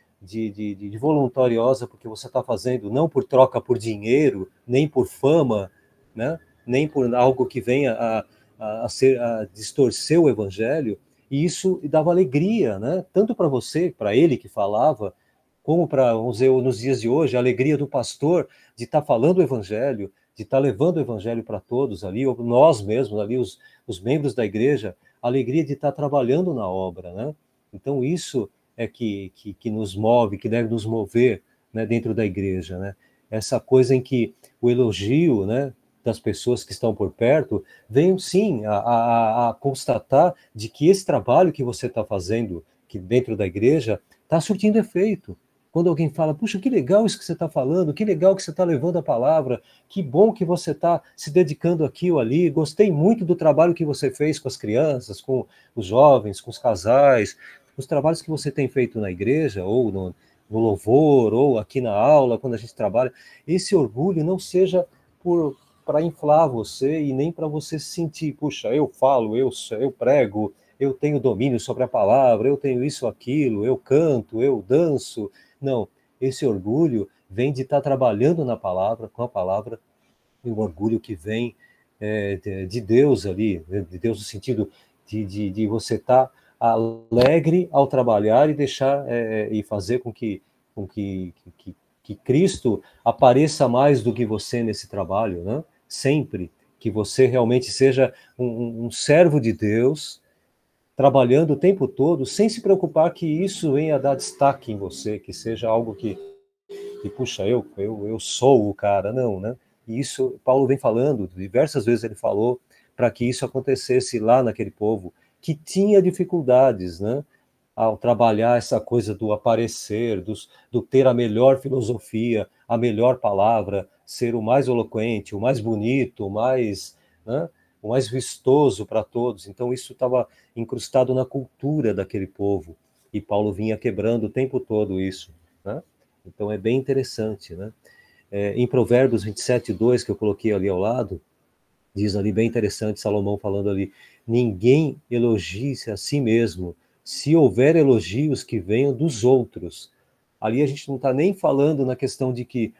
voluntariosa, porque você está fazendo não por troca por dinheiro, nem por fama, né? Nem por algo que venha a distorcer o evangelho. E isso dava alegria, né? Tanto para você, para ele que falava, como para, vamos dizer, nos dias de hoje, a alegria do pastor de estar falando o evangelho, de estar levando o evangelho para todos ali, ou nós mesmos ali, os membros da igreja, a alegria de estar trabalhando na obra, né? Então isso é que nos move, que deve nos mover, né, dentro da igreja, né? Essa coisa em que o elogio, né, das pessoas que estão por perto, venham sim a constatar de que esse trabalho que você está fazendo que dentro da igreja está surtindo efeito. Quando alguém fala, puxa, que legal isso que você está falando, que legal que você está levando a palavra, que bom que você está se dedicando aqui ou ali, gostei muito do trabalho que você fez com as crianças, com os jovens, com os casais, os trabalhos que você tem feito na igreja, ou no louvor, ou aqui na aula, quando a gente trabalha. Esse orgulho não seja para inflar você e nem para você se sentir, puxa, eu falo, eu prego, eu tenho domínio sobre a palavra, eu tenho isso, aquilo, eu canto, eu danço. Não, esse orgulho vem de estar trabalhando na palavra, com a palavra, e um orgulho que vem de Deus ali, de Deus no sentido de você estar alegre ao trabalhar e deixar e fazer com que Cristo apareça mais do que você nesse trabalho, né? Sempre, que você realmente seja um servo de Deus, trabalhando o tempo todo, sem se preocupar que isso venha a dar destaque em você, que seja algo que puxa, eu sou o cara, não, né? E isso, Paulo vem falando, diversas vezes ele falou, para que isso acontecesse lá naquele povo, que tinha dificuldades, né? Ao trabalhar essa coisa do aparecer, do ter a melhor filosofia, a melhor palavra, ser o mais eloquente, o mais bonito, né? O mais vistoso para todos. Então isso estava incrustado na cultura daquele povo, e Paulo vinha quebrando o tempo todo isso, né? Então é bem interessante, né? Em Provérbios 27:2, que eu coloquei ali ao lado, diz ali bem interessante, Salomão falando ali, ninguém elogie-se a si mesmo, se houver elogios que venham dos outros. Ali a gente não está nem falando na questão de que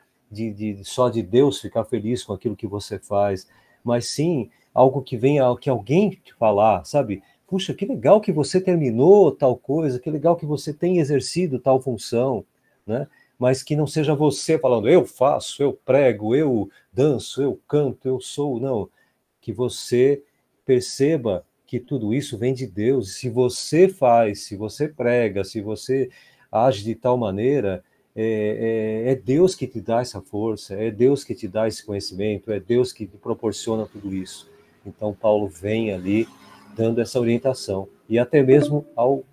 só de Deus ficar feliz com aquilo que você faz, mas sim algo que venha, que alguém te falar, sabe? Puxa, que legal que você terminou tal coisa, que legal que você tem exercido tal função, né? Mas que não seja você falando, eu faço, eu prego, eu danço, eu canto, eu sou, não. Que você perceba que tudo isso vem de Deus. Se você faz, se você prega, se você age de tal maneira, é Deus que te dá essa força, é Deus que te dá esse conhecimento, é Deus que te proporciona tudo isso. Então Paulo vem ali dando essa orientação, e até mesmo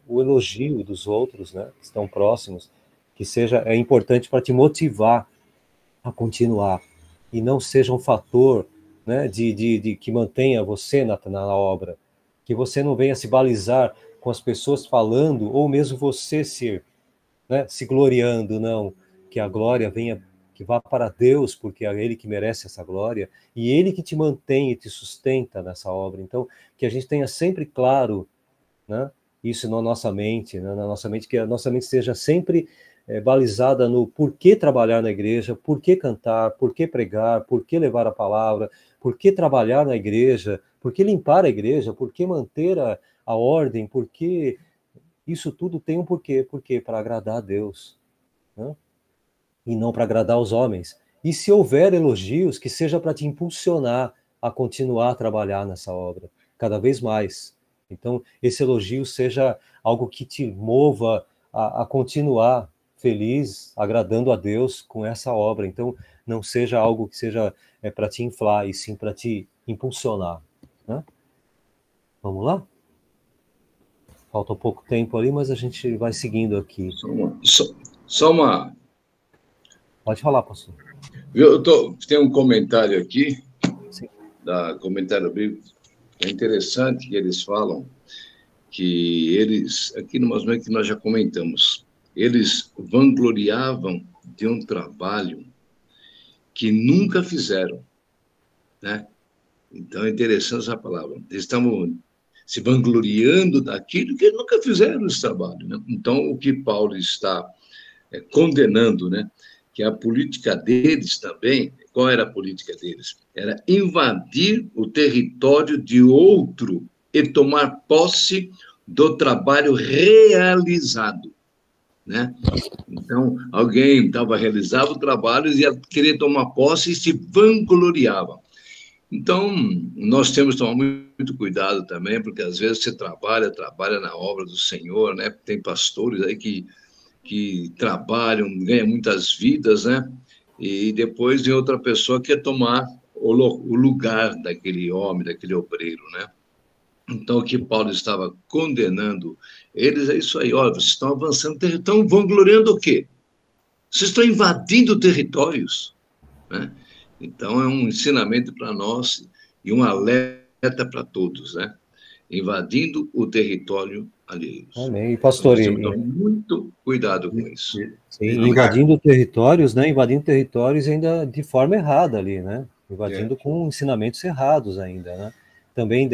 o elogio dos outros, né, que estão próximos, que é importante para te motivar a continuar, e não seja um fator, né, de que mantenha você na obra, que você não venha se balizar com as pessoas falando, ou mesmo você se gloriando, não, que a glória venha, que vá para Deus, porque é Ele que merece essa glória, e Ele que te mantém e te sustenta nessa obra. Então, que a gente tenha sempre claro, né, isso na nossa mente, né, que a nossa mente seja sempre balizada no porquê trabalhar na igreja, porquê cantar, porquê pregar, porquê levar a palavra, porquê trabalhar na igreja, porquê limpar a igreja, porquê manter a ordem, porquê isso tudo tem um porquê. Porquê? Para agradar a Deus, né? E não para agradar os homens. E se houver elogios, que seja para te impulsionar a continuar a trabalhar nessa obra, cada vez mais. Então, esse elogio seja algo que te mova a continuar feliz, agradando a Deus com essa obra. Então, não seja algo que seja para te inflar, e sim para te impulsionar, né? Vamos lá? Falta um pouco tempo ali, mas a gente vai seguindo aqui. Só uma... Pode falar, pastor. Tem um comentário aqui, Sim. Comentário bíblico, é interessante que eles falam que eles, aqui no Masmé que nós já comentamos, eles vangloriavam de um trabalho que nunca fizeram, né? Então é interessante essa palavra. Eles estavam se vangloriando daquilo que nunca fizeram esse trabalho, né? Então, o que Paulo está condenando, né? Que a política deles também, qual era a política deles? Era invadir o território de outro e tomar posse do trabalho realizado, né? Então, alguém realizava o trabalho e queria tomar posse e se vangloriava. Então, nós temos que tomar muito cuidado também, porque às vezes você trabalha na obra do Senhor, né? Tem pastores aí que trabalham, ganham muitas vidas, né? E depois vem outra pessoa que quer tomar o lugar daquele homem, daquele obreiro, né? Então, o que Paulo estava condenando eles é isso aí, olha, vocês estão avançando, estão vangloriando o quê? Vocês estão invadindo territórios, né? Então, é um ensinamento para nós e um alerta para todos, né? Invadindo o território alheio. Amém. E, pastor, então, muito cuidado com isso. Sim, invadindo territórios, né? Invadindo territórios ainda de forma errada ali, né? Invadindo com ensinamentos errados ainda, né? Também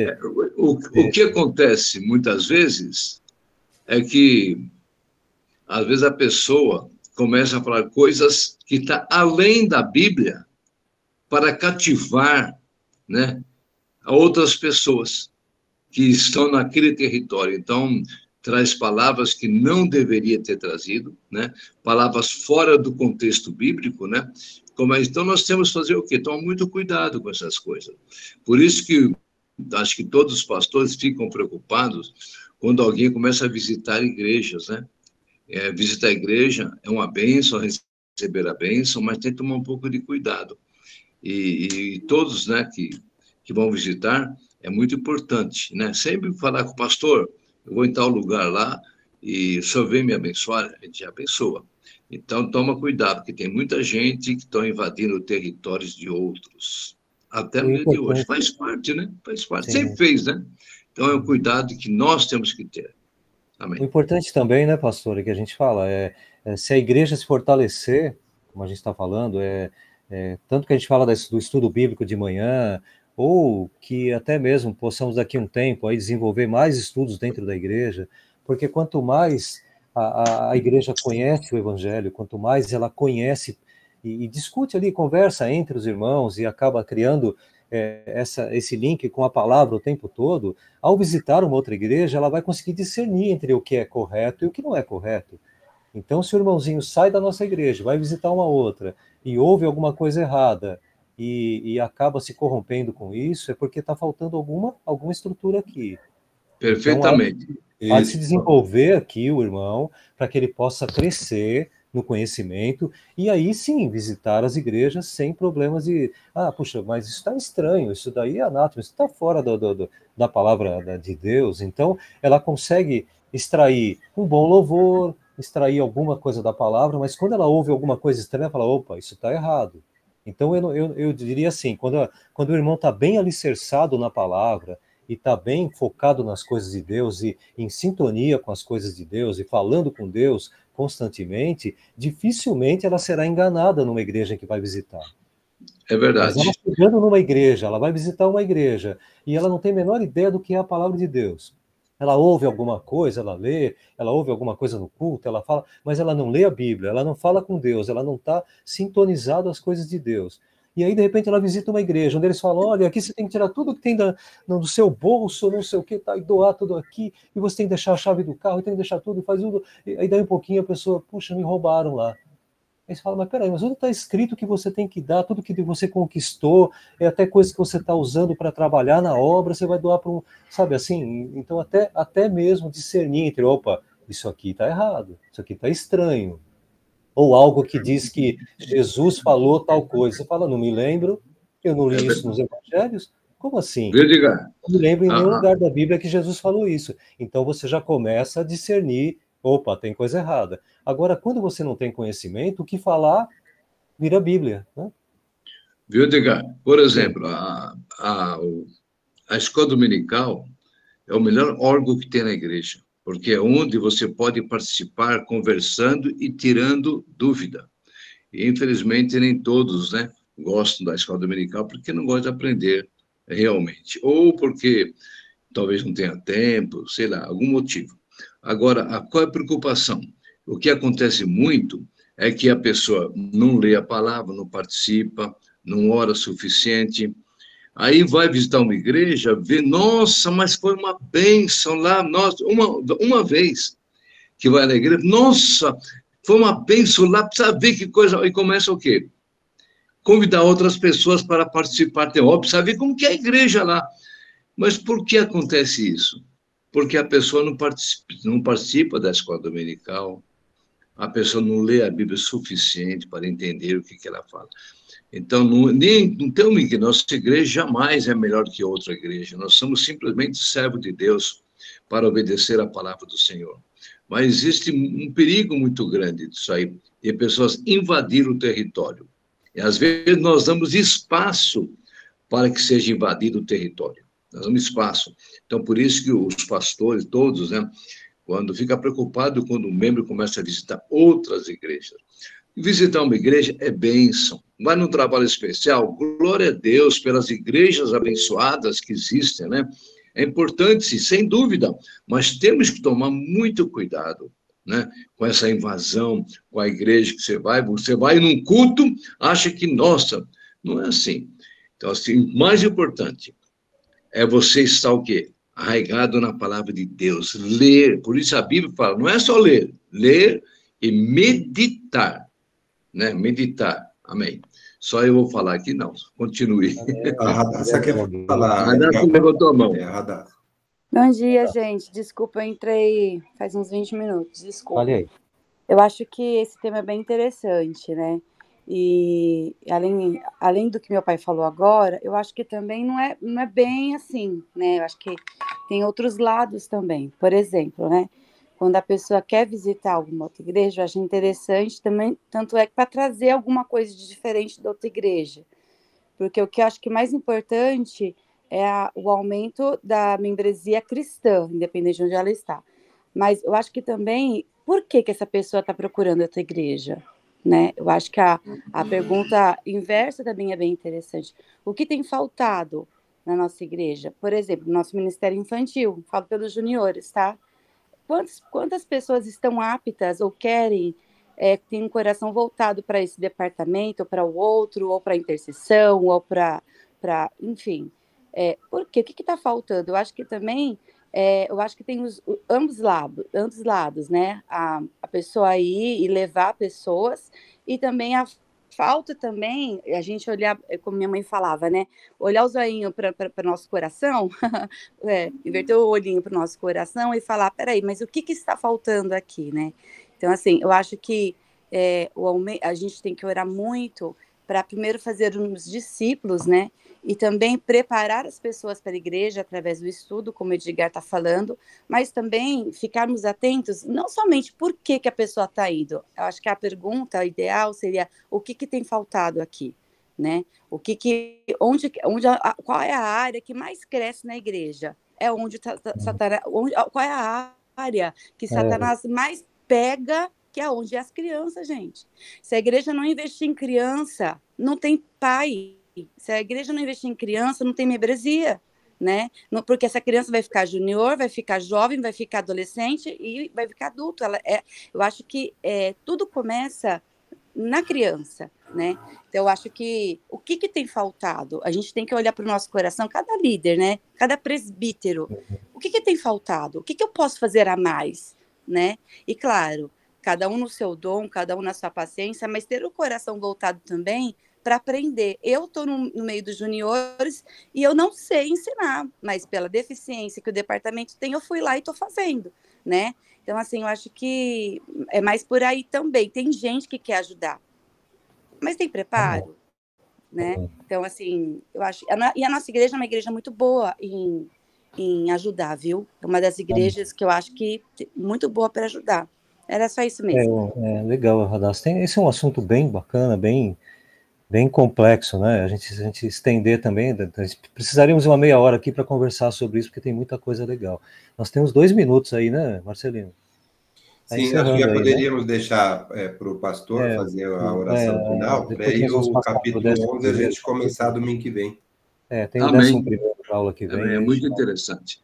o que acontece muitas vezes é que às vezes a pessoa começa a falar coisas que estão além da Bíblia para cativar, né, outras pessoas que estão naquele território. Então, traz palavras que não deveria ter trazido, né? Palavras fora do contexto bíblico, né? Então, nós temos que fazer o quê? Tomar muito cuidado com essas coisas. Por isso que acho que todos os pastores ficam preocupados quando alguém começa a visitar igrejas, né? Visitar a igreja é uma bênção, receber a bênção, mas tem que tomar um pouco de cuidado. E todos, né, que vão visitar, é muito importante, né? Sempre falar com o pastor, eu vou em tal lugar lá, e o senhor vem me abençoar, a gente abençoa. Então, toma cuidado, porque tem muita gente que está invadindo territórios de outros. Até no dia de hoje. Faz parte, né? Faz parte. Sim. Sempre fez, né? Então, é um cuidado que nós temos que ter. Amém. O importante também, né, pastor, é que a gente fala, se a igreja se fortalecer, como a gente está falando, tanto que a gente fala do estudo bíblico de manhã, ou que até mesmo possamos daqui a um tempo aí desenvolver mais estudos dentro da igreja, porque quanto mais a igreja conhece o evangelho, quanto mais ela conhece e discute ali, conversa entre os irmãos e acaba criando esse link com a palavra o tempo todo, ao visitar uma outra igreja, ela vai conseguir discernir entre o que é correto e o que não é correto. Então, se o irmãozinho sai da nossa igreja, vai visitar uma outra, e ouve alguma coisa errada, e acaba se corrompendo com isso, é porque está faltando alguma estrutura aqui. Perfeitamente. Então, há de se desenvolver aqui o irmão, para que ele possa crescer no conhecimento, e aí sim, visitar as igrejas sem problemas de, puxa, mas isso está estranho, isso daí é anátema, isso está fora da palavra de Deus. Então, ela consegue extrair um bom louvor, extrair alguma coisa da palavra, mas quando ela ouve alguma coisa estranha, ela fala, opa, isso está errado. Então, eu diria assim, quando o irmão está bem alicerçado na palavra, e está bem focado nas coisas de Deus, e em sintonia com as coisas de Deus, e falando com Deus constantemente, dificilmente ela será enganada numa igreja que vai visitar. É verdade. Mas ela chegando numa igreja, ela vai visitar uma igreja, e ela não tem a menor ideia do que é a palavra de Deus. Ela ouve alguma coisa, ela lê, ela ouve alguma coisa no culto, ela fala, mas ela não lê a Bíblia, ela não fala com Deus, ela não está sintonizada às coisas de Deus. E aí, de repente, ela visita uma igreja, onde eles falam, olha, aqui você tem que tirar tudo que tem do seu bolso, não sei o que, tá, e doar tudo aqui, e você tem que deixar a chave do carro, e tem que deixar tudo, e faz tudo. E aí, daí um pouquinho, a pessoa, puxa, me roubaram lá. Aí você fala, mas peraí, mas onde está escrito que você tem que dar, tudo que você conquistou, até coisa que você está usando para trabalhar na obra, você vai doar para um, sabe assim? Então, até mesmo discernir entre, opa, isso aqui está errado, isso aqui está estranho. Ou algo que diz que Jesus falou tal coisa. Você fala, não me lembro, eu não li isso nos evangelhos. Como assim? Não me lembro em nenhum lugar da Bíblia que Jesus falou isso. Então você já começa a discernir, opa, tem coisa errada. Agora, quando você não tem conhecimento, o que falar vira Bíblia, né? Viu, Edgar? Por exemplo, a escola dominical é o melhor órgão que tem na igreja, porque é onde você pode participar conversando e tirando dúvida. E, infelizmente, nem todos, né, gostam da escola dominical porque não gostam de aprender realmente, ou porque talvez não tenha tempo, sei lá, algum motivo. Agora, qual é a preocupação? O que acontece muito é que a pessoa não lê a palavra, não participa, não ora o suficiente. Aí vai visitar uma igreja, vê, nossa, mas foi uma bênção lá, nossa, uma vez que vai na igreja, nossa, foi uma bênção lá, precisa ver que coisa, e começa o quê? Convidar outras pessoas para participar, precisa ver como que é a igreja lá. Mas por que acontece isso? Porque a pessoa não participa da escola dominical, a pessoa não lê a Bíblia o suficiente para entender o que ela fala. Então, não tem que nossa igreja jamais é melhor que outra igreja. Nós somos simplesmente servos de Deus para obedecer a palavra do Senhor. Mas existe um perigo muito grande disso aí, de pessoas invadir o território. E, às vezes, nós damos espaço para que seja invadido o território. Nós damos espaço. Então, por isso que os pastores, todos, né, quando fica preocupado quando um membro começa a visitar outras igrejas. Visitar uma igreja é bênção. Vai num trabalho especial, glória a Deus pelas igrejas abençoadas que existem, né? É importante, sim, sem dúvida, mas temos que tomar muito cuidado, né? Com essa invasão, com a igreja que você vai num culto, acha que, nossa, não é assim. Então, assim, o mais importante é você estar o quê? arraigado na palavra de Deus, ler. Por isso a Bíblia fala, não é só ler, ler e meditar, né? Meditar. Amém. Só eu vou falar aqui, não. Continue. A Radassa quer falar. A Radassa levantou a mão. É, a Radassa. Bom dia, gente. Desculpa, eu entrei faz uns 20 minutos. Desculpa. Olha aí. Eu acho que esse tema é bem interessante, né? E além do que meu pai falou agora, eu acho que também não é bem assim, né? Eu acho que tem outros lados também. Por exemplo, né? Quando a pessoa quer visitar alguma outra igreja, eu acho interessante também, tanto é que para trazer alguma coisa de diferente da outra igreja. Porque o que eu acho que mais importante é o aumento da membresia cristã, independente de onde ela está. Mas eu acho que também, por que essa pessoa está procurando outra igreja? Né? Eu acho que a pergunta inversa também é bem interessante. O que tem faltado na nossa igreja? Por exemplo, nosso ministério infantil, falo pelos juniores, tá? Quantas pessoas estão aptas ou querem, têm um coração voltado para esse departamento, ou para o outro, ou para intercessão, ou para enfim. Por quê? O que está faltando? Eu acho que também, eu acho que tem ambos lados, né? A pessoa ir e levar pessoas, e também a falta também, a gente olhar, como minha mãe falava, né? Olhar o zoinho para nosso coração, inverter o olhinho para o nosso coração e falar, peraí, mas o que está faltando aqui, né? Então, assim, eu acho que a gente tem que orar muito para primeiro fazer uns discípulos, né? E também preparar as pessoas para a igreja através do estudo, como o Edgar está falando, mas também ficarmos atentos, não somente por que a pessoa está indo. Eu acho que a pergunta ideal seria o que tem faltado aqui, né? Qual é a área que mais cresce na igreja? É onde Satanás, qual é a área que Satanás mais pega, que é onde é as crianças, gente. Se a igreja não investir em criança, não tem pai. Se a igreja não investir em criança, não tem membresia, né? Porque essa criança vai ficar junior, vai ficar jovem, vai ficar adolescente e vai ficar adulto. Eu acho que tudo começa na criança, né? Então, eu acho que o que tem faltado? A gente tem que olhar para o nosso coração, cada líder, né? Cada presbítero. O que tem faltado? O que eu posso fazer a mais, né? E, claro, cada um no seu dom, cada um na sua paciência, mas ter o coração voltado também para aprender. Eu estou no meio dos juniores e eu não sei ensinar, mas pela deficiência que o departamento tem, eu fui lá e estou fazendo, né? Então, assim, eu acho que é mais por aí também. Tem gente que quer ajudar, mas tem preparo, né? Então, assim, eu acho... E a nossa igreja é uma igreja muito boa em ajudar, viu? É uma das igrejas que eu acho que muito boa para ajudar. Era só isso mesmo. Legal, Radassa. Esse é um assunto bem bacana, bem complexo, né? A gente estender também, precisaríamos de uma meia hora aqui para conversar sobre isso, porque tem muita coisa legal. Nós temos 2 minutos aí, né, Marcelino? Sim, acho que já poderíamos deixar para o pastor fazer a oração final, para aí o capítulo 11 a gente começar domingo que vem. Tem o 11º aula que vem. É muito interessante.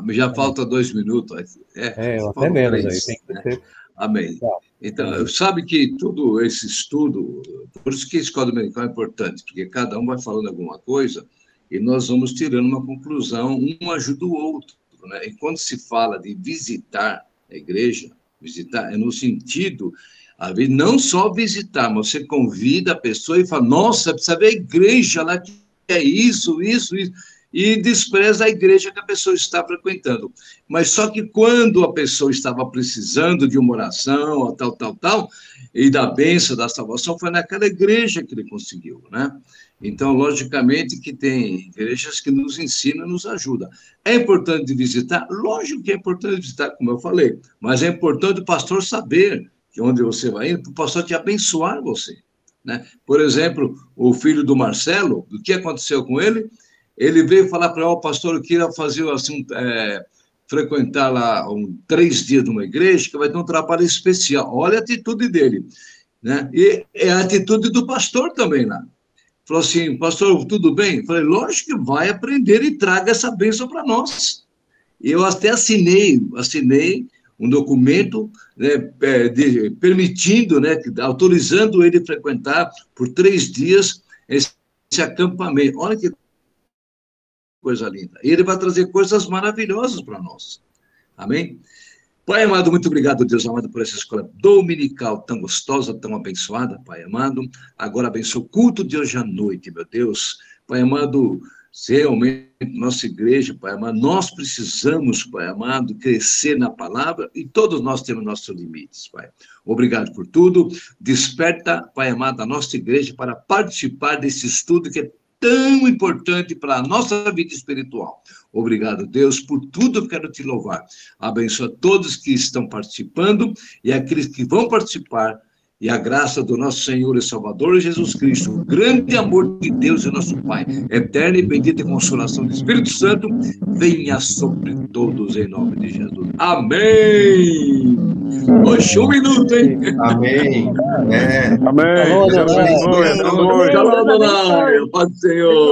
Já falta 2 minutos. Até menos 3, aí. Tem que ter... Amém. Então, sabe que todo esse estudo, por isso que a escola dominical é importante, porque cada um vai falando alguma coisa e nós vamos tirando uma conclusão, um ajuda o outro, né? E quando se fala de visitar a igreja, visitar é no sentido, às vezes, não só visitar, mas você convida a pessoa e fala, nossa, precisa ver a igreja lá, que é isso, e despreza a igreja que a pessoa está frequentando. Mas só que quando a pessoa estava precisando de uma oração, tal, e da bênção, da salvação, foi naquela igreja que ele conseguiu, né? Então, logicamente, que tem igrejas que nos ensinam, nos ajudam. É importante visitar? Lógico que é importante visitar, como eu falei, mas é importante o pastor saber que onde você vai indo, para o pastor te abençoar você, né? Por exemplo, o filho do Marcelo, o que aconteceu com ele? Ele veio falar para o pastor, eu queria fazer assim, frequentar lá 3 dias numa igreja, que vai ter um trabalho especial. Olha a atitude dele, né? E é a atitude do pastor também lá. Falou assim, pastor, tudo bem? Eu falei, lógico que vai aprender e traga essa bênção para nós. E eu até assinei um documento, né, permitindo, né, autorizando ele frequentar por 3 dias esse acampamento. Olha que coisa linda. Ele vai trazer coisas maravilhosas para nós. Amém? Pai amado, muito obrigado, Deus amado, por essa escola dominical tão gostosa, tão abençoada, Pai amado. Agora abençoa o culto de hoje à noite, meu Deus. Pai amado, realmente, nossa igreja, Pai amado, nós precisamos, Pai amado, crescer na palavra e todos nós temos nossos limites, Pai. Obrigado por tudo. Desperta, Pai amado, a nossa igreja para participar desse estudo que é tão importante para a nossa vida espiritual. Obrigado, Deus, por tudo eu quero te louvar. Abençoa todos que estão participando e aqueles que vão participar. E a graça do nosso Senhor e Salvador Jesus Cristo, o grande amor de Deus e nosso Pai, eterna e bendita consolação do Espírito Santo, venha sobre todos em nome de Jesus. Amém! Hoje 1 minuto, hein? Amém. Amém. Alô, Deus abençoe. Boa noite. Shalom, Adonai. Paz do Senhor.